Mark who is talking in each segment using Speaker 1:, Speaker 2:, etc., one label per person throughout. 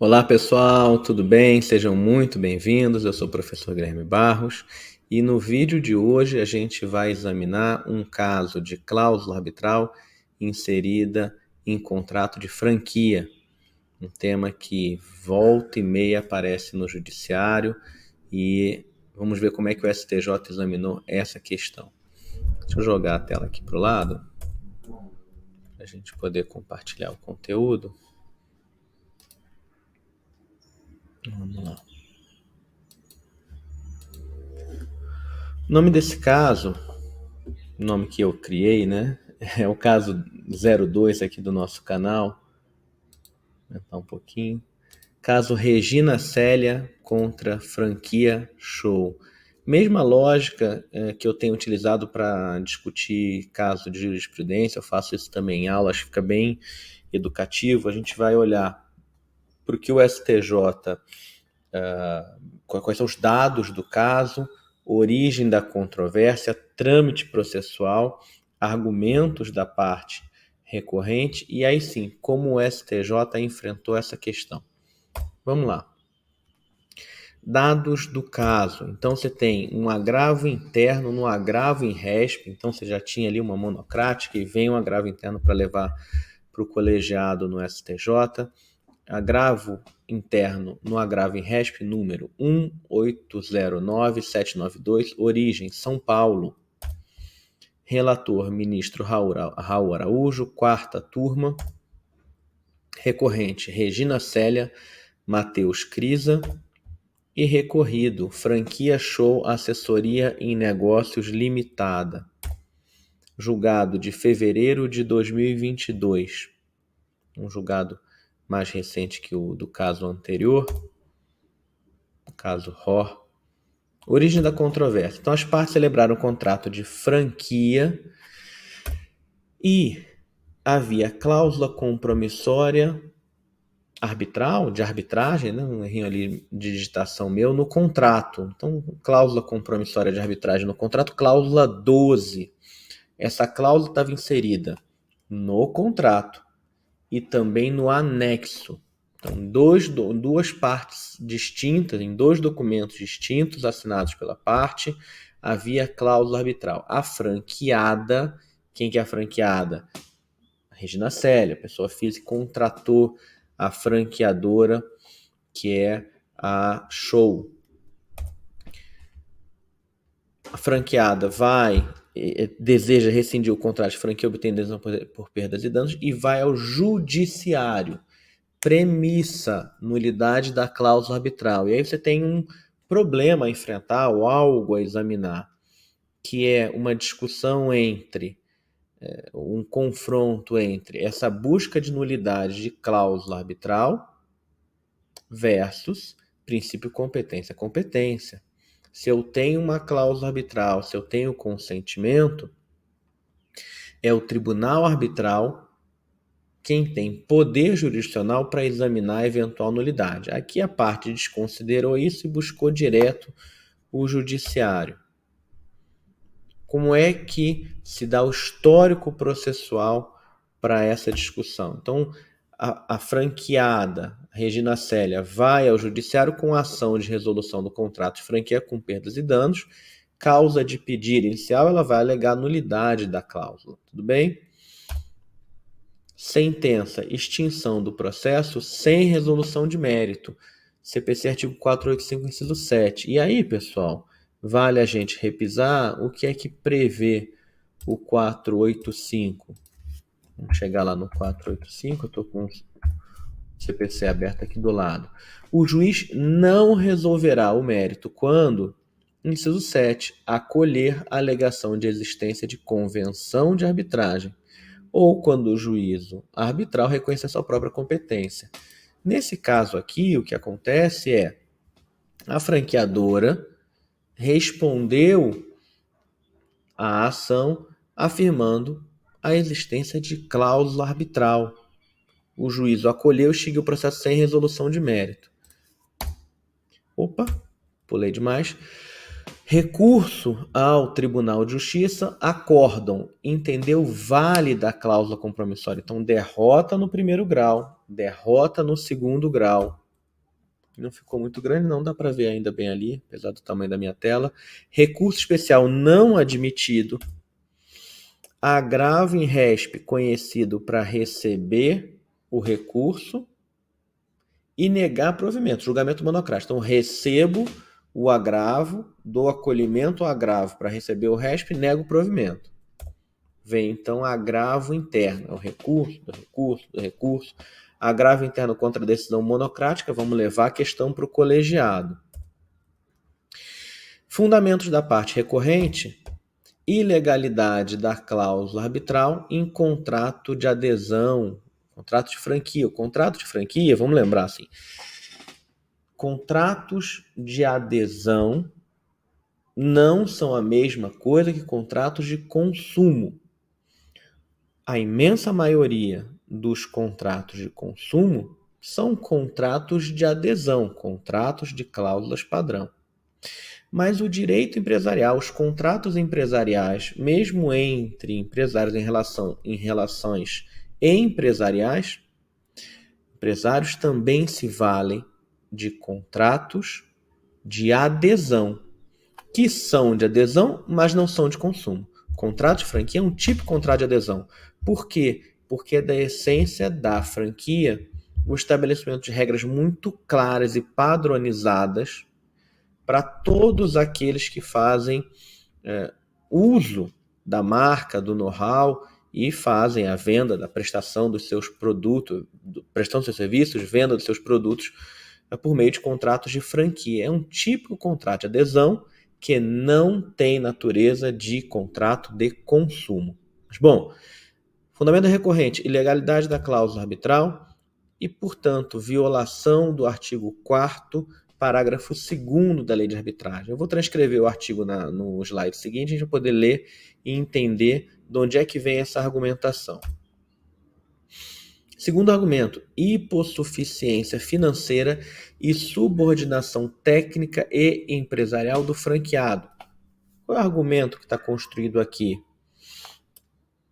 Speaker 1: Olá pessoal, tudo bem? Sejam muito bem-vindos. Eu sou o professor Guilherme Barros e no vídeo de hoje a gente vai examinar um caso de cláusula arbitral inserida em contrato de franquia, um tema que volta e meia aparece no judiciário e vamos ver como é que o STJ examinou essa questão. Deixa eu jogar a tela aqui para o lado para a gente poder compartilhar o conteúdo. Vamos lá. O nome desse caso, o nome que eu criei, né? É o caso 02 aqui do nosso canal. Vou aumentar um pouquinho. Caso Regina Célia contra franquia Show. Mesma lógica que eu tenho utilizado para discutir caso de jurisprudência, eu faço isso também em aula, acho que fica bem educativo. A gente vai olhar para o que o STJ, quais são os dados do caso, origem da controvérsia, trâmite processual, argumentos da parte recorrente e aí sim, como o STJ enfrentou essa questão. Vamos lá. Dados do caso. Então você tem um agravo interno no agravo em resp, então você já tinha ali uma monocrática e vem um agravo interno para levar para o colegiado no STJ. Agravo interno no agravo em resp número 1809792, origem São Paulo. Relator ministro Raul Araújo, quarta turma. Recorrente Regina Célia Matheus Crisa. E recorrido Franquia Show Assessoria em Negócios Limitada. Julgado de fevereiro de 2022. Um julgado mais recente que o do caso anterior, o caso ROR. Origem da controvérsia. Então, as partes celebraram um contrato de franquia e havia cláusula compromissória arbitral, de arbitragem, né? Um errinho ali de digitação meu, no contrato. Então, cláusula compromissória de arbitragem no contrato, cláusula 12. Essa cláusula estava inserida no contrato e também no anexo. Então, duas partes distintas, em dois documentos distintos assinados pela parte, havia cláusula arbitral. A franqueada, quem que é a franqueada? A Regina Célia, pessoa física, contratou a franqueadora, que é a Show. A franqueada deseja rescindir o contrato de franquia obtendo indenização por perdas e danos e vai ao judiciário. Premissa, nulidade da cláusula arbitral. E aí você tem um problema a enfrentar ou algo a examinar, que é uma discussão um confronto entre essa busca de nulidade de cláusula arbitral versus princípio competência. Competência. Se eu tenho uma cláusula arbitral, se eu tenho consentimento, é o tribunal arbitral quem tem poder jurisdicional para examinar a eventual nulidade. Aqui a parte desconsiderou isso e buscou direto o judiciário. Como é que se dá o histórico processual para essa discussão? Então, a franqueada, a Regina Célia, vai ao judiciário com a ação de resolução do contrato de franquia com perdas e danos. Causa de pedido inicial, ela vai alegar nulidade da cláusula. Tudo bem? Sentença, extinção do processo sem resolução de mérito. CPC artigo 485, inciso 7. E aí, pessoal, vale a gente repisar o que é que prevê o 485. Vamos chegar lá no 485, eu estou com o CPC aberto aqui do lado. O juiz não resolverá o mérito quando, inciso 7, acolher a alegação de existência de convenção de arbitragem ou quando o juízo arbitral reconhecer sua própria competência. Nesse caso aqui, o que acontece é a franqueadora respondeu à ação afirmando a existência de cláusula arbitral. O juízo acolheu e extinguiu o processo sem resolução de mérito. Opa, pulei demais. Recurso ao Tribunal de Justiça, acórdão, entendeu válida a cláusula compromissória. Então, derrota no primeiro grau, derrota no segundo grau. Não ficou muito grande, não dá para ver ainda bem ali, apesar do tamanho da minha tela. Recurso especial não admitido. Agravo em RESP conhecido para receber o recurso e negar provimento, julgamento monocrático. Então, recebo o agravo, dou acolhimento ao agravo para receber o RESP e nego o provimento. Vem, então, agravo interno, é o recurso, do recurso, do recurso. Agravo interno contra a decisão monocrática, vamos levar a questão para o colegiado. Fundamentos da parte recorrente: ilegalidade da cláusula arbitral em contrato de adesão, contrato de franquia. O contrato de franquia, vamos lembrar assim, contratos de adesão não são a mesma coisa que contratos de consumo. A imensa maioria dos contratos de consumo são contratos de adesão, contratos de cláusulas padrão. Mas o direito empresarial, os contratos empresariais, mesmo entre empresários em relações empresariais, empresários também se valem de contratos de adesão, que são de adesão, mas não são de consumo. Contrato de franquia é um tipo de contrato de adesão. Por quê? Porque é da essência da franquia o estabelecimento de regras muito claras e padronizadas para todos aqueles que fazem uso da marca, do know-how e fazem a venda, da prestação dos seus produtos, prestação dos seus serviços, venda dos seus produtos por meio de contratos de franquia. É um típico contrato de adesão que não tem natureza de contrato de consumo. Mas, bom, fundamento recorrente: ilegalidade da cláusula arbitral e, portanto, violação do artigo 4º, parágrafo 2º da lei de arbitragem. Eu vou transcrever o artigo no slide seguinte, a gente vai poder ler e entender de onde é que vem essa argumentação. Segundo argumento: hipossuficiência financeira e subordinação técnica e empresarial do franqueado. Qual é o argumento que está construído aqui?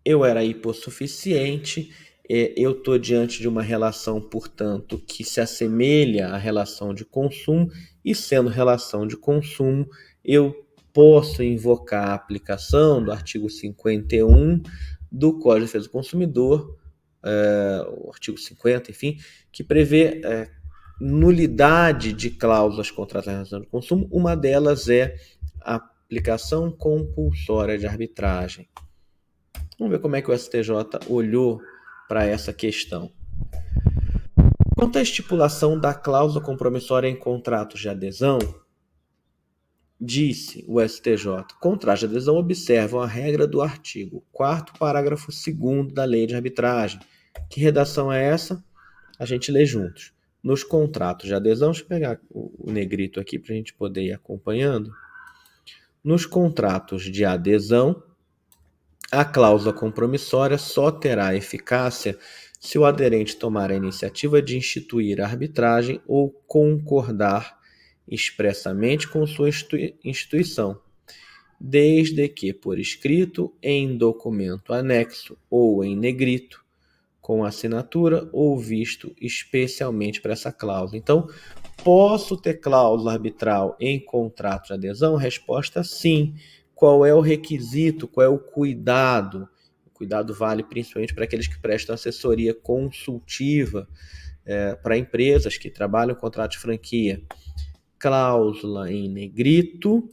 Speaker 1: Eu era hipossuficiente, eu estou diante de uma relação, portanto, que se assemelha à relação de consumo, e sendo relação de consumo, eu posso invocar a aplicação do artigo 51 do Código de Defesa do Consumidor, o artigo 50, enfim, que prevê nulidade de cláusulas contratuais em relação de consumo. Uma delas é a aplicação compulsória de arbitragem. Vamos ver como é que o STJ olhou para essa questão. Quanto à estipulação da cláusula compromissória em contratos de adesão, disse o STJ: contratos de adesão observam a regra do artigo 4º, parágrafo 2º da lei de arbitragem. Que redação é essa? A gente lê juntos. Nos contratos de adesão, deixa eu pegar o negrito aqui para a gente poder ir acompanhando. Nos contratos de adesão, a cláusula compromissória só terá eficácia se o aderente tomar a iniciativa de instituir a arbitragem ou concordar expressamente com sua instituição, desde que por escrito, em documento anexo ou em negrito, com assinatura ou visto especialmente para essa cláusula. Então, posso ter cláusula arbitral em contrato de adesão? Resposta: sim. Qual é o requisito? Qual é o cuidado? O cuidado vale principalmente para aqueles que prestam assessoria consultiva para empresas que trabalham com contrato de franquia. Cláusula em negrito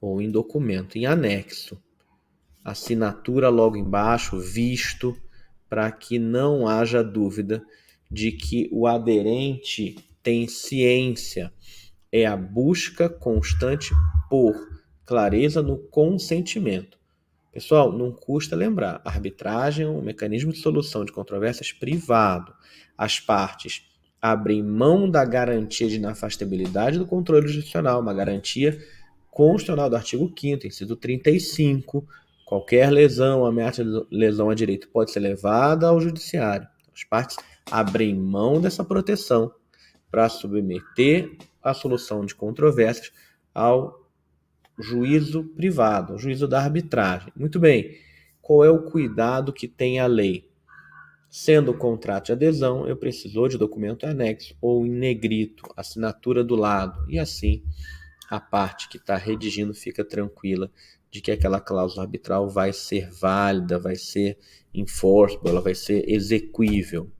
Speaker 1: ou em documento, em anexo. Assinatura logo embaixo, visto, para que não haja dúvida de que o aderente tem ciência. É a busca constante por clareza no consentimento. Pessoal, não custa lembrar, a arbitragem é um mecanismo de solução de controvérsias privado. As partes abrem mão da garantia de inafastabilidade do controle jurisdicional, uma garantia constitucional do artigo 5º, inciso 35. Qualquer lesão, ameaça de lesão a direito pode ser levada ao judiciário. As partes abrem mão dessa proteção para submeter a solução de controvérsias ao juízo privado, ao juízo da arbitragem. Muito bem, qual é o cuidado que tem a lei? Sendo o contrato de adesão, eu preciso de documento anexo ou em negrito, assinatura do lado, e assim a parte que está redigindo fica tranquila de que aquela cláusula arbitral vai ser válida, vai ser enforceable, ela vai ser exequível.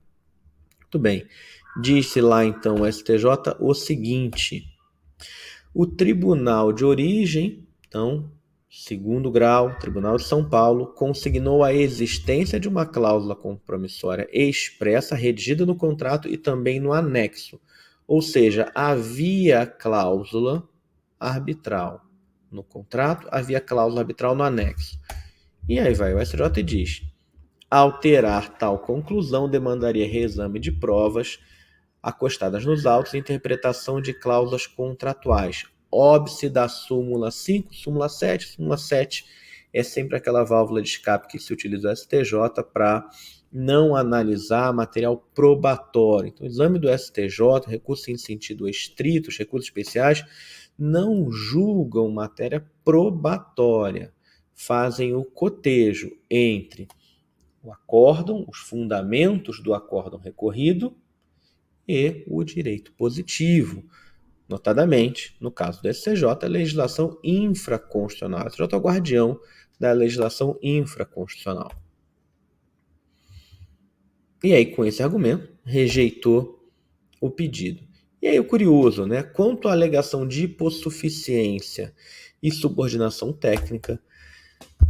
Speaker 1: Muito bem. Disse lá então o STJ o seguinte: o Tribunal de Origem, então, segundo grau, Tribunal de São Paulo, consignou a existência de uma cláusula compromissória expressa, redigida no contrato e também no anexo. Ou seja, havia cláusula arbitral no contrato, havia cláusula arbitral no anexo. E aí vai o STJ e diz: alterar tal conclusão demandaria reexame de provas acostadas nos autos e interpretação de cláusulas contratuais. Óbice da súmula 5, súmula 7. Súmula 7 é sempre aquela válvula de escape que se utiliza no STJ para não analisar material probatório. Então, o exame do STJ, recursos em sentido estrito, os recursos especiais, não julgam matéria probatória. Fazem o cotejo entre o acórdão, os fundamentos do acórdão recorrido e o direito positivo. Notadamente, no caso do STJ, a legislação infraconstitucional. O STJ é o guardião da legislação infraconstitucional. E aí, com esse argumento, rejeitou o pedido. E aí, o curioso, né? Quanto à alegação de hipossuficiência e subordinação técnica,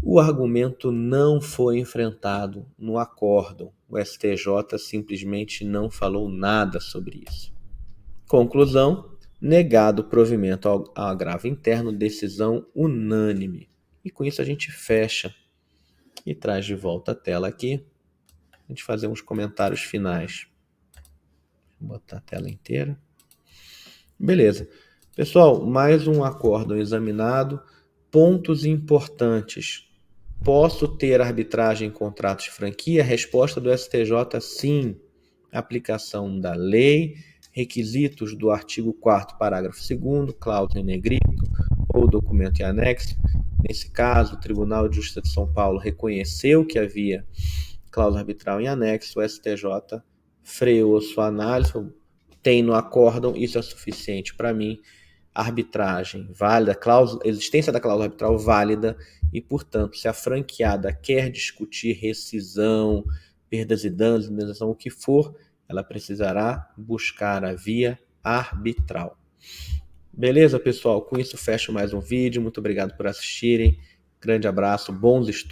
Speaker 1: o argumento não foi enfrentado no acórdão. O STJ simplesmente não falou nada sobre isso. Conclusão: negado o provimento ao agravo interno, decisão unânime. E com isso a gente fecha e traz de volta a tela aqui. A gente fazer uns comentários finais. Vou botar a tela inteira. Beleza. Pessoal, mais um acórdão examinado. Pontos importantes. Posso ter arbitragem em contratos de franquia? A resposta do STJ, sim. Aplicação da lei, requisitos do artigo 4º, parágrafo 2º, cláusula em negrito ou documento em anexo. Nesse caso, o Tribunal de Justiça de São Paulo reconheceu que havia cláusula arbitral em anexo, o STJ freou sua análise, tem no acórdão, isso é suficiente para mim. Arbitragem válida, existência da cláusula arbitral válida e, portanto, se a franqueada quer discutir rescisão, perdas e danos, indenização, o que for, ela precisará buscar a via arbitral. Beleza, pessoal? Com isso, fecho mais um vídeo. Muito obrigado por assistirem. Grande abraço, bons estudos.